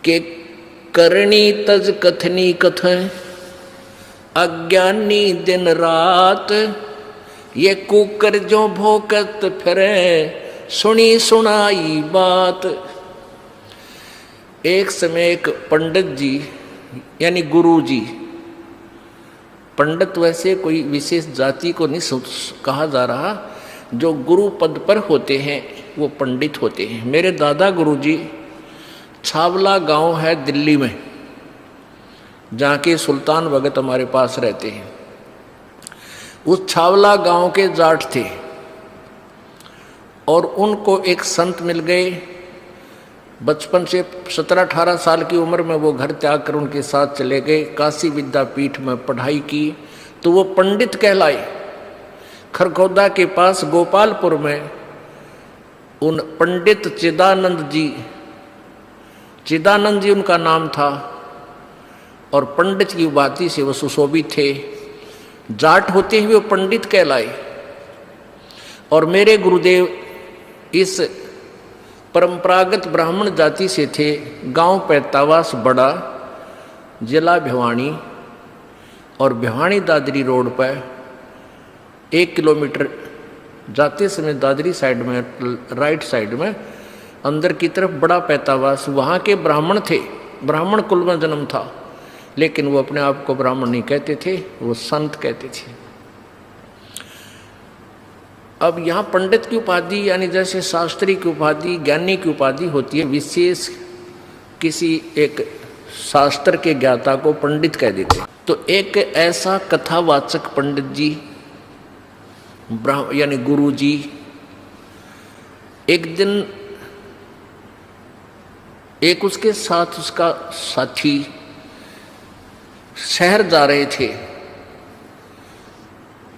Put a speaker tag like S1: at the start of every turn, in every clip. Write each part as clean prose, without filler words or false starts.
S1: के करणी तज कथनी कथन, अज्ञानी दिन रात, ये कुकर जो भोकत फिरे, सुनी सुनाई बात। एक समय एक पंडित जी यानी गुरु जी, पंडित वैसे कोई विशेष जाति को नहीं कहा जा रहा, जो गुरु पद पर होते हैं वो पंडित होते हैं। मेरे दादा गुरु जी छावला गांव है दिल्ली में, जहाँ के सुल्तान भगत हमारे पास रहते हैं। उस छावला गांव के जाट थे और उनको एक संत मिल गए। बचपन से 17-18 साल की उम्र में वो घर त्याग कर उनके साथ चले गए, काशी विद्यापीठ में पढ़ाई की तो वो पंडित कहलाए। खरखौदा के पास गोपालपुर में उन पंडित चिदानंद जी उनका नाम था और पंडित की उपाधि से वो सुशोभित थे। जाट होते हुए वो पंडित कहलाए। और मेरे गुरुदेव इस परंपरागत ब्राह्मण जाति से थे। गांव पैतावास बड़ा, जिला भिवानी, और भिवानी दादरी रोड पर 1 किलोमीटर जाते समय दादरी साइड में, राइट साइड में अंदर की तरफ बड़ा पैतावास, वहाँ के ब्राह्मण थे। ब्राह्मण कुल में जन्म था, लेकिन वो अपने आप को ब्राह्मण नहीं कहते थे, वो संत कहते थे। अब यहाँ पंडित की उपाधि यानी जैसे शास्त्री की उपाधि, ज्ञानी की उपाधि होती है, विशेष किसी एक शास्त्र के ज्ञाता को पंडित कह देते हैं। तो एक ऐसा कथावाचक पंडित जी यानी गुरु जी एक दिन एक उसके साथ उसका साथी शहर जा रहे थे।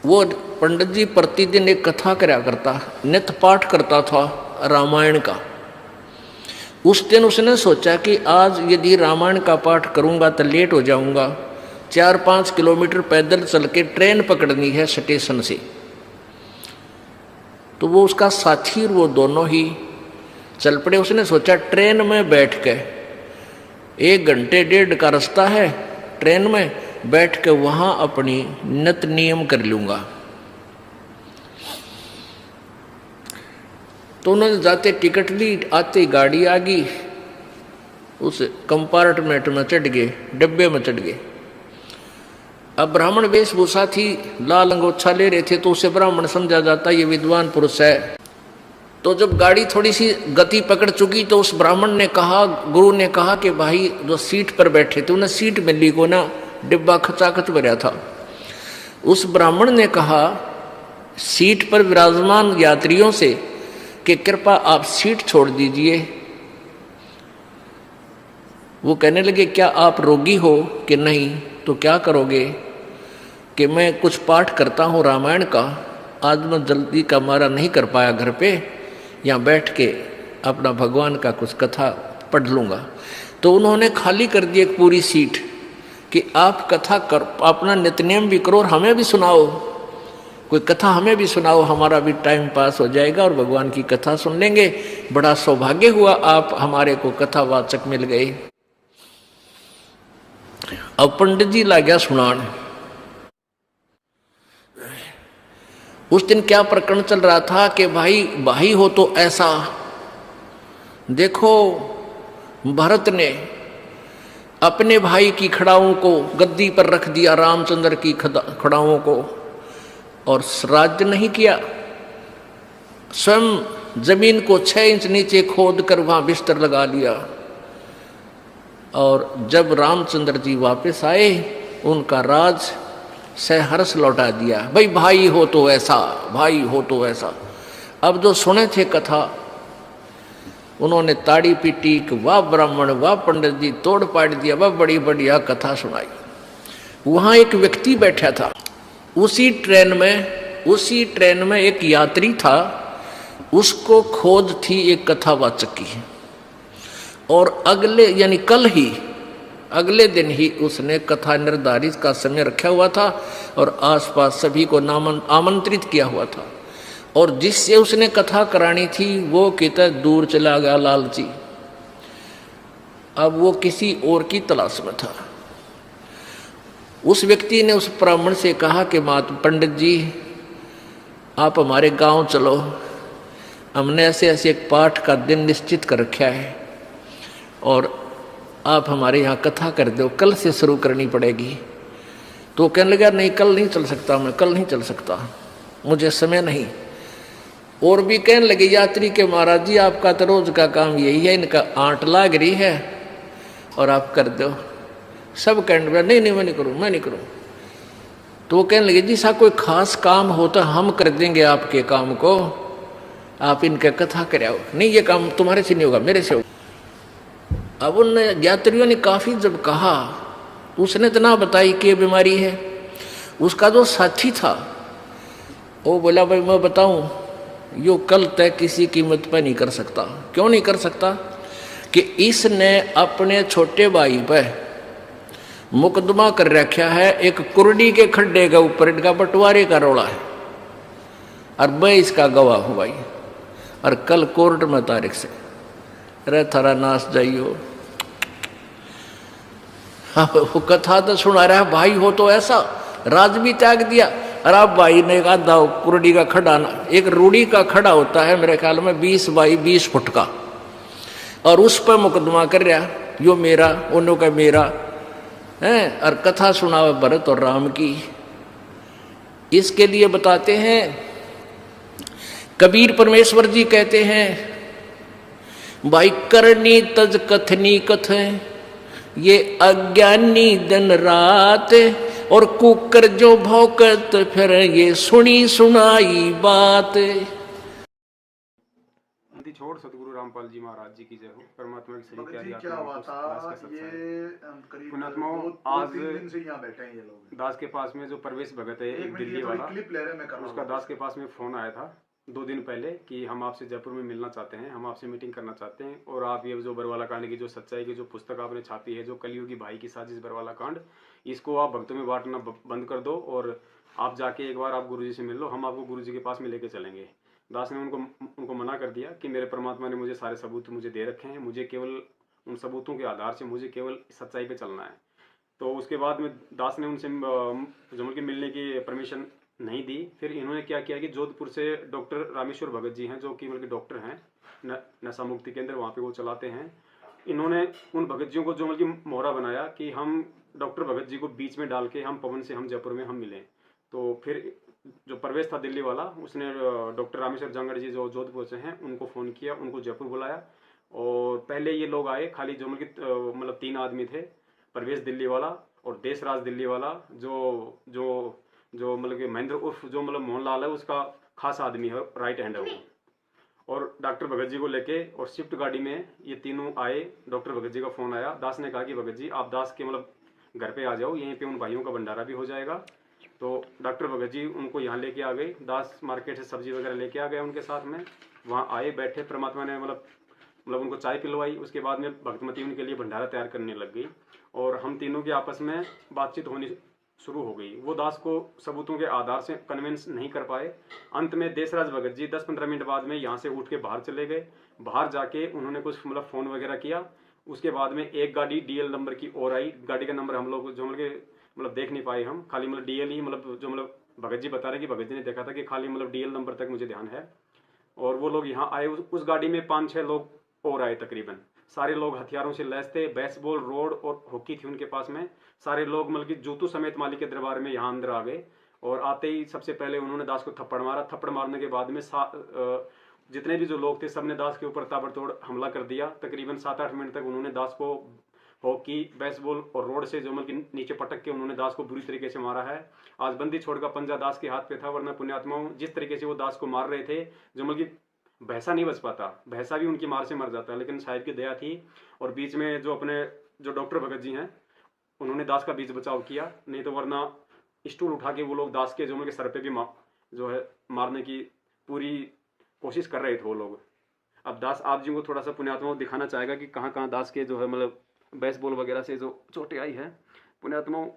S1: वो पंडित जी प्रतिदिन एक कथा करया करता, नित्य पाठ करता था रामायण का। उस दिन उसने सोचा कि आज यदि रामायण का पाठ करूंगा तो लेट हो जाऊंगा, 4-5 किलोमीटर पैदल चल के ट्रेन पकड़नी है स्टेशन से। तो वो उसका साथी और वो दोनों ही चल पड़े। उसने सोचा ट्रेन में बैठ के 1 घंटे 1.5 का रास्ता है, ट्रेन में बैठ के वहां अपनी नित नियम कर लूंगा। तो उन्होंने जाते टिकट ली, आते गाड़ी आ गई, उस कंपार्टमेंट में चढ़ गए, डब्बे में चढ़ गए। अब ब्राह्मण वेशभूषा थी, लाल अंगोछा ले रहे थे, तो उसे ब्राह्मण समझा जाता ये विद्वान पुरुष है। तो जब गाड़ी थोड़ी सी गति पकड़ चुकी तो उस ब्राह्मण ने कहा, गुरु ने कहा कि भाई जो सीट पर बैठे थे उन्हें सीट मिली को ना, डिब्बा खचाखच भरा था। उस ब्राह्मण ने कहा सीट पर विराजमान यात्रियों से कि कृपा आप सीट छोड़ दीजिए। वो कहने लगे क्या आप रोगी हो कि नहीं? तो क्या करोगे? कि मैं कुछ पाठ करता हूँ रामायण का, आज मैं जल्दी का मारा नहीं कर पाया घर पे, यहाँ बैठ के अपना भगवान का कुछ कथा पढ़ लूँगा। तो उन्होंने खाली कर दी एक पूरी सीट कि आप कथा कर, अपना नित्यनेम भी करो और हमें भी सुनाओ, कोई कथा हमें भी सुनाओ, हमारा भी टाइम पास हो जाएगा और भगवान की कथा सुन लेंगे। बड़ा सौभाग्य हुआ आप हमारे को कथावाचक मिल गए। अब पंडित जी ला गया सुनान। उस दिन क्या प्रकरण चल रहा था कि भाई हो तो ऐसा देखो, भरत ने अपने भाई की खड़ाओं को गद्दी पर रख दिया, रामचंद्र की खड़ाओं को, और राज्य नहीं किया। स्वयं जमीन को 6 इंच नीचे खोद कर वहां बिस्तर लगा लिया। और जब रामचंद्र जी वापस आए उनका राज सहर्ष लौटा दिया। भाई हो तो ऐसा, भाई हो तो ऐसा। अब जो सुने थे कथा उन्होंने ताड़ी पीटी कि वाह ब्राह्मण, वाह पंडित जी, तोड़ पाड़ दिया, वाह बड़ी बढ़िया कथा सुनाई। वहां एक व्यक्ति बैठा था, उसी ट्रेन में एक यात्री था, उसको खोज थी एक कथावाचक की। और अगले दिन ही उसने कथा निर्धारित का समय रखा हुआ था और आसपास सभी को आमंत्रित किया हुआ था। और जिससे उसने कथा करानी थी वो कितना दूर चला गया लालची। अब वो किसी और की तलाश में था। उस व्यक्ति ने उस ब्राह्मण से कहा कि मात पंडित जी, आप हमारे गांव चलो, हमने ऐसे ऐसे एक पाठ का दिन निश्चित कर रखा है और आप हमारे यहाँ कथा कर दो, कल से शुरू करनी पड़ेगी। तो कहने लगा नहीं, कल नहीं चल सकता, मैं कल नहीं चल सकता, मुझे समय नहीं। और भी कहने लगे यात्री के महाराज जी, आपका तो रोज का काम यही है, इनका आंट लाग रही है और आप कर दो। सब कहने लगे नहीं नहीं, मैं नहीं करूँ, मैं नहीं करूँ। तो वो कहने लगे जी, सा कोई खास काम हो तो हम कर देंगे आपके काम को, आप इनके कथा कराओ। नहीं, ये काम तुम्हारे से नहीं होगा, मेरे से होगा। अब उन यात्रियों ने काफी जब कहा, उसने तो ना बताई कि बीमारी है। उसका जो साथी था वो बोला भाई मैं बताऊं, यो कल तय किसी कीमत पर नहीं कर सकता। क्यों नहीं कर सकता? कि इसने अपने छोटे भाई पर मुकदमा कर रखा है, एक कुर्डी के खड्डे के ऊपर इनका बंटवारे का रोला है और मैं इसका गवाह हूं भाई। और कल कोर्ट में तारीख से अरे थारा नाश जाइयो। हाँ, वो कथा तो सुना रहा है भाई, हो तो ऐसा राज भी त्याग दिया। और आप भाई ने कहा दाव कुर्डी का खड़ा, एक रूढ़ी का खड़ा होता है मेरे ख्याल में 20 बाई 20 फुट का, और उस पर मुकदमा कर रहा, यो मेरा, उन्हों का मेरा है। और कथा सुनावे भरत और राम की। इसके लिए बताते हैं कबीर परमेश्वर जी कहते हैं, भाई करनी तज कथनी कथ, ये अज्ञानी दिन रात, और कुकर जो भौकत फिर ये सुनी सुनाई बात।
S2: छोड़ सतगुरु रामपाल जी महाराज जी की जय हो। परमात्मा की सही
S3: प्यारी क्या हुआ था, ये करीब
S2: आज
S3: 2-3 दिन से यहाँ बैठे हैं ये लोग।
S2: दास के पास में जो प्रवेश भगत है दिल्ली वाला,
S3: क्लिप ले रहे मैं कर
S2: उसका दास के पास में फोन आया था 2 दिन पहले कि हम आपसे जयपुर में मिलना चाहते हैं, हम आपसे मीटिंग करना चाहते हैं, और आप ये जो बरवाला कांड की जो सच्चाई की जो पुस्तक आपने छापी है, जो कलयुगी भाई की साजिश बरवाला कांड, इसको आप भक्तों में बांटना बंद कर दो और आप जाके एक बार आप गुरुजी से मिल लो, हम आपको गुरुजी के पास में लेके चलेंगे। दास ने उनको मना कर दिया कि मेरे परमात्मा ने मुझे सारे सबूत मुझे दे रखे हैं, मुझे केवल उन सबूतों के आधार से मुझे केवल सच्चाई पे चलना है। तो उसके बाद में दास ने उनसे जमुल के मिलने की परमिशन नहीं दी। फिर इन्होंने क्या किया कि जोधपुर से डॉक्टर रामेश्वर भगत जी हैं, जो कि बल्कि डॉक्टर हैं, नशा मुक्ति केंद्र वहाँ पे वो चलाते हैं। इन्होंने उन भगत जियों को जो बल्कि मोहरा बनाया कि हम डॉक्टर भगत जी को बीच में डाल के हम पवन से हम जयपुर में हम मिलें। तो फिर जो प्रवेश था दिल्ली वाला, उसने डॉक्टर रामेश्वर जंगड़ जी जो जोधपुर से हैं उनको फ़ोन किया, उनको जयपुर बुलाया। और पहले ये लोग आए, खाली जो मतलब 3 आदमी थे, प्रवेश दिल्ली वाला और देशराज दिल्ली वाला, जो जो जो मतलब कि महेंद्र उर्फ जो मतलब मोहनलाल है, उसका खास आदमी है, राइट हैंड है वो। और डॉक्टर भगत जी को लेके और शिफ्ट गाड़ी में ये तीनों आए। डॉक्टर भगत जी का फ़ोन आया, दास ने कहा कि भगत जी आप दास के मतलब घर पे आ जाओ, यहीं पे उन भाइयों का भंडारा भी हो जाएगा। तो डॉक्टर भगत जी उनको यहाँ लेके आ गए, दास मार्केट से सब्जी वगैरह लेके आ गए उनके साथ में। वहाँ आए, बैठे, परमात्मा ने मतलब उनको चाय पिलवाई। उसके बाद में भक्तमती उनके लिए भंडारा तैयार करने लग गई और हम तीनों की आपस में बातचीत होनी शुरू हो गई। वो दास को सबूतों के आधार से कन्विंस नहीं कर पाए। अंत में देशराज भगत जी 10-15 मिनट बाद में यहाँ से उठ के बाहर चले गए। बाहर जाके उन्होंने कुछ मतलब फ़ोन वगैरह किया। उसके बाद में एक गाड़ी डीएल नंबर की और आई। गाड़ी का नंबर हम लोग जो मतलब देख नहीं पाए हम, खाली मतलब डीएल ही मतलब जो मतलब भगत जी बता रहे कि भगत जी ने देखा था कि खाली मतलब डीएल नंबर तक मुझे ध्यान है। और वो लोग यहाँ आए, उस गाड़ी में 5-6 लोग और आए तकरीबन। सारे लोग हथियारों से लैस थे, बेसबॉल रोड और हॉकी थी उनके पास में। सारे लोग मतलब कि जूतों समेत मालिक के दरबार में यहाँ अंदर आ गए। और आते ही सबसे पहले उन्होंने दास को थप्पड़ मारा। थप्पड़ मारने के बाद में जितने भी जो लोग थे सबने दास के ऊपर ताबड़तोड़ हमला कर दिया। तकरीबन 7-8 मिनट तक उन्होंने दास को हॉकी, बेसबॉल और रोड से जो मतलब नीचे पटक के उन्होंने दास को बुरी तरीके से मारा है। आज बंदी छोड़ का पंजा दास के हाथ पे था, वरना पुण्यात्माओं जिस तरीके से वो दास को मार रहे थे, जो मतलब भैंसा नहीं बच पाता, भैंसा भी उनकी मार से मर जाता है, लेकिन साहिब की दया थी। और बीच में जो अपने जो डॉक्टर भगत जी हैं उन्होंने दास का बीच बचाव किया, नहीं तो वरना स्टूल उठा के वो लोग दास के जो उनके सर पे भी जो है मारने की पूरी कोशिश कर रहे थे वो लोग। अब दास आप जी को थोड़ा सा पुण्यात्माओं दिखाना चाहेगा कि कहाँ कहाँ दास के जो है मतलब बेसबॉल वगैरह से जो चोटें आई है। पुण्यात्माओं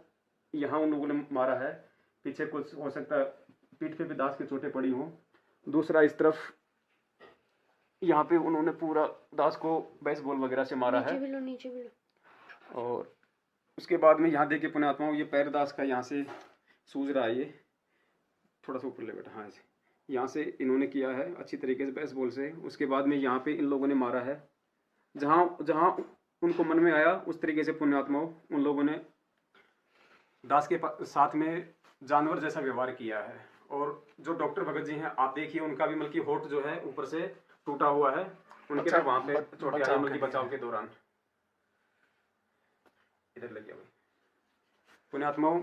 S2: यहाँ उन लोगों ने मारा है, पीछे कुछ हो सकता है पीठ पे भी दास की चोटें पड़ी हों। दूसरा इस तरफ यहाँ पे उन्होंने पूरा दास को बेसबॉल वगैरह से मारा है।
S4: नीचे भी लो।
S2: और उसके बाद में यहाँ देखिए पुण्यात्माओं, ये पैर दास का यहाँ से सूज रहा है, ये थोड़ा सा ऊपर ले बेटा, हाँ यहाँ से इन्होंने किया है अच्छी तरीके से बेसबॉल से। उसके बाद में यहाँ पे इन लोगों ने मारा है, जहाँ जहाँ उनको मन में आया उस तरीके से पुण्यात्माओं उन लोगों ने दास के साथ में जानवर जैसा व्यवहार किया है। और जो डॉक्टर भगत जी हैं, आप देखिए उनका भी मतलब होठ जो है ऊपर से टूटा हुआ है, उनके भी वहां पे चोट आई मतलब बचाव के दौरान। इधर लग गया भाई। पुण्यात्माओं,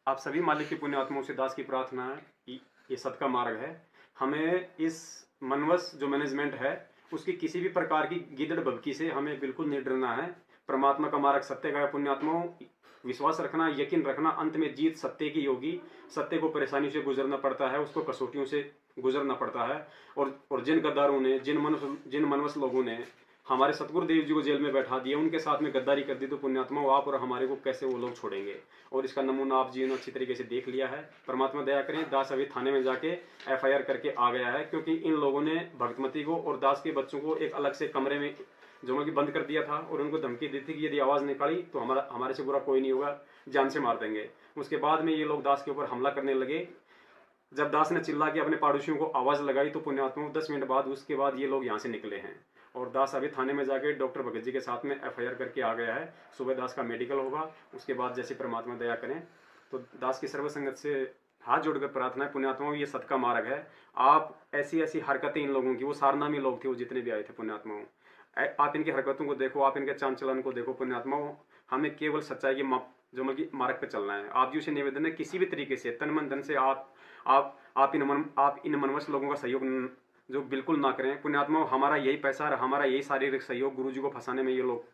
S2: आप सभी मालिक के पुण्यात्माओं से दास की प्रार्थना है कि ये सत्का मार्ग है, हमें इस मनवस जो मैनेजमेंट है उसकी किसी भी प्रकार की गिदड़ भभकी से हमें बिल्कुल नहीं डरना है। परमात्मा का मार्ग सत्य का है पुण्यात्माओं, विश्वास रखना, यकीन रखना, अंत में जीत सत्य की होगी। सत्य को परेशानी से गुजरना पड़ता है, उसको कसौटियों से गुजरना पड़ता है। और जिन गद्दारों ने, जिन मनवस लोगों ने हमारे सतगुरुदेव जी को जेल में बैठा दिया, उनके साथ में गद्दारी कर दी, तो पुण्यात्माओं आप और हमारे को कैसे वो लोग छोड़ेंगे। और इसका नमूना आप जी ने अच्छी तरीके से देख लिया है। परमात्मा दया करें, दास अभी थाने में जाके FIR करके आ गया है, क्योंकि इन लोगों ने भक्तमती को और दास के बच्चों को एक अलग से कमरे में जो कि बंद कर दिया था और उनको धमकी दी थी कि यदि आवाज़ निकाली तो हमारे से बुरा कोई नहीं होगा, जान से मार देंगे। उसके बाद में ये लोग दास के ऊपर हमला करने लगे। जब दास ने चिल्ला के अपने पड़ोसियों को आवाज़ लगाई तो पुण्यात्माओं 10 मिनट बाद उसके बाद ये लोग यहाँ से निकले हैं। और दास अभी थाने में जाके डॉक्टर भगत जी के साथ में FIR करके आ गया है। सुबह दास का मेडिकल होगा, उसके बाद जैसे परमात्मा दया करें तो दास की सर्वसंगत से हाथ जोड़कर प्रार्थना है पुण्यात्माओं, ये सत्का मार्ग है। आप ऐसी ऐसी हरकतें इन लोगों की, वो सारनामी लोग थे वो जितने भी आए थे पुण्यात्माओं, आप इनकी हरकतों को देखो, आप इनके चाल चलन को देखो पुण्यात्माओं। हमें केवल सच्चाई की जो मतलब मार्ग पे चलना है। आप जी से निवेदन है, किसी भी तरीके से तन मन धन से आप इन मनवश लोगों का सहयोग जो बिल्कुल ना करें पुण्यात्माओं। हमारा यही पैसा और हमारा यही शारीरिक सहयोग गुरु जी को फंसाने में ये लोग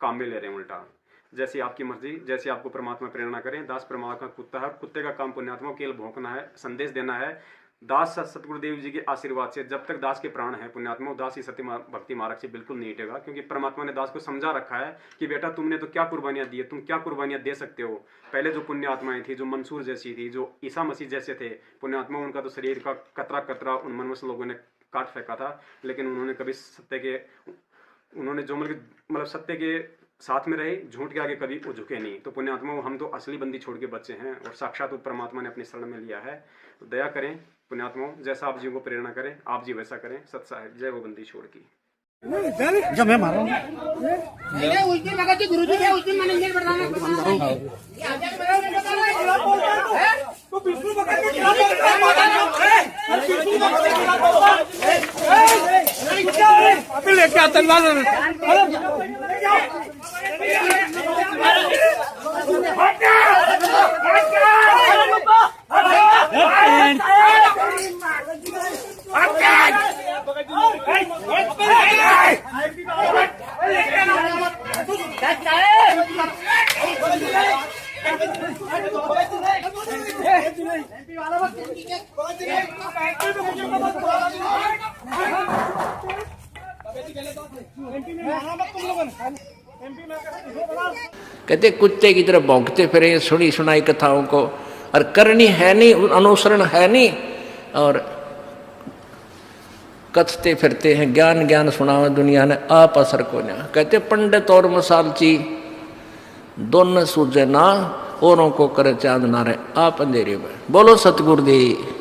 S2: काम में ले रहे हैं उल्टा। जैसे आपकी मर्जी, जैसे आपको परमात्मा प्रेरणा करें। दास परमात्मा कुत्ता है, कुत्ते का काम पुण्यात्मा केवल भौंकना है, संदेश देना है। दास सतगुरुदेव जी के आशीर्वाद से जब तक दास के प्राण है पुण्यात्मा, दास ही सत्य भक्ति मार्ग से बिल्कुल नहीं हटेगा। क्योंकि परमात्मा ने दास को समझा रखा है कि बेटा तुमने तो क्या कुर्बानियां दी है, तुम क्या कुर्बानियां दे सकते हो। पहले जो पुण्य आत्माएं थी, जो मंसूर जैसी थी, जो ईसा मसीह जैसे थे पुण्यात्मा, उनका तो शरीर का कतरा कतरा उन मनवश लोगों ने काट फेंका था, लेकिन उन्होंने कभी उन्होंने जो मतलब सत्य के साथ में रहे, झूठ के आगे कभी वो झुके नहीं। तो पुण्यात्मा, हम तो असली बंदी छोड़ के बच्चे हैं और साक्षात परमात्मा ने अपनी शरण में लिया है। तो दया करें पुण्यात्मा, जैसा आप जी को प्रेरणा करें आप जी वैसा करें। सत साहिब जय वो बंदी छोड़ की।
S5: जब मैं मारा
S4: उस दिन लगा गुरु जी उस दिन मैनेजर बताना
S5: लेके आतंकवाद
S1: कहते कुत्ते की तरह भौंकते फिरे सुनी सुनाई कथाओं को, और करनी है नहीं, अनुसरण है नहीं, और कथते फिरते हैं ज्ञान ज्ञान सुनावे दुनिया ने आप असर को ना। कहते पंडित और मसालची दोनों सूझे ना, औरों को करे चांद ना रहे आप अंधेरे में। बोलो सतगुरुदेव।